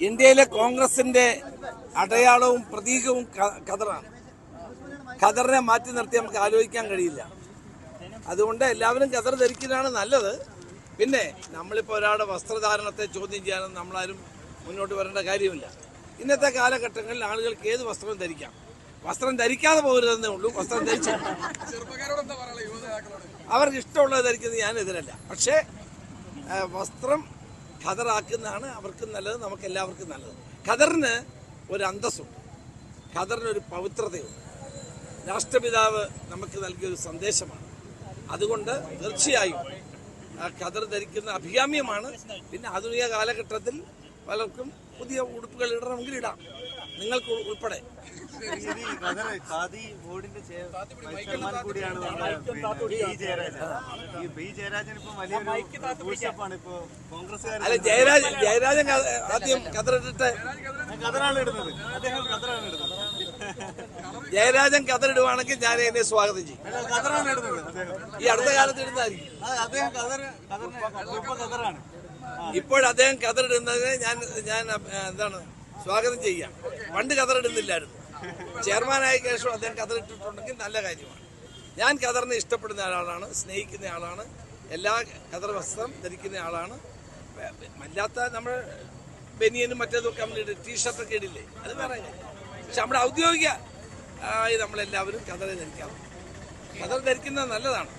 ഇന്ത്യയിലെ കോൺഗ്രസിന്റെ അടയാളവും പ്രതീകവും ഖദറാണ്. ഖദറിനെ മാറ്റി നിർത്തി നമുക്ക് ആലോചിക്കാൻ കഴിയില്ല. അതുകൊണ്ട് എല്ലാവരും ഖദർ ധരിക്കുന്നതാണ് നല്ലത്. പിന്നെ നമ്മളിപ്പോൾ ഒരാളുടെ വസ്ത്രധാരണത്തെ ചോദ്യം ചെയ്യാനും നമ്മളാരും മുന്നോട്ട് വരേണ്ട കാര്യമില്ല. ഇന്നത്തെ കാലഘട്ടങ്ങളിൽ ആളുകൾക്ക് ഏത് വസ്ത്രവും ധരിക്കാം. വസ്ത്രം ധരിക്കാതെ പോകരുതെന്നേ ഉള്ളൂ. വസ്ത്രം ധരിച്ചു അവർക്ക് ഇഷ്ടമുള്ളത് ധരിക്കുന്നത് ഞാൻ എതിരല്ല. പക്ഷേ വസ്ത്രം ഖദറാക്കുന്നതാണ് അവർക്കും നല്ലത്, നമുക്ക് എല്ലാവർക്കും നല്ലത്. ഖദറിന് ഒരു അന്തസ്സുണ്ട്, ഖദറിന് ഒരു പവിത്രതയുണ്ട്. രാഷ്ട്രപിതാവ് നമുക്ക് നൽകിയൊരു സന്ദേശമാണ്. അതുകൊണ്ട് തീർച്ചയായും ഖദർ ധരിക്കുന്ന അഭികാമ്യമാണ്. പിന്നെ ആധുനിക കാലഘട്ടത്തിൽ പലർക്കും പുതിയ ഉടുപ്പുകൾ ഇടണമെങ്കിൽ ഇടാം, നിങ്ങൾക്ക് ഉൾപ്പെടെ. അല്ല, ജയരാജൻ ആദ്യം ഖദറിട്ടിട്ട് ജയരാജൻ ഖദറിടുവാണെങ്കിൽ ഞാൻ എന്നെ സ്വാഗതം ചെയ്യും. ഈ അടുത്ത കാലത്ത് ഇടുന്നതായിരിക്കും. ഇപ്പോൾ അദ്ദേഹം ഖദറിടുന്നതിനെ ഞാൻ എന്താണ് സ്വാഗതം ചെയ്യാം. പണ്ട് ഖദറിടുന്നില്ലായിരുന്നു. ചെയർമാനായ ശേഷം അദ്ദേഹം ഖദറിട്ടിട്ടുണ്ടെങ്കിൽ നല്ല കാര്യമാണ്. ഞാൻ ഖദറിനെ ഇഷ്ടപ്പെടുന്ന ആളാണ്, സ്നേഹിക്കുന്ന ആളാണ്, എല്ലാ ഖദർ വസ്ത്രം ധരിക്കുന്ന ആളാണ്. അല്ലാത്ത നമ്മൾ ബനിയനും മറ്റേതൊക്കെ നമ്മൾ ടീഷർട്ടൊക്കെ ഇടില്ലേ, അത് വേറെ. പക്ഷെ നമ്മുടെ ഔദ്യോഗിക നമ്മളെല്ലാവരും ഖദർ ധരിക്കാറുണ്ട്. ഖദർ ധരിക്കുന്നത് നല്ലതാണ്.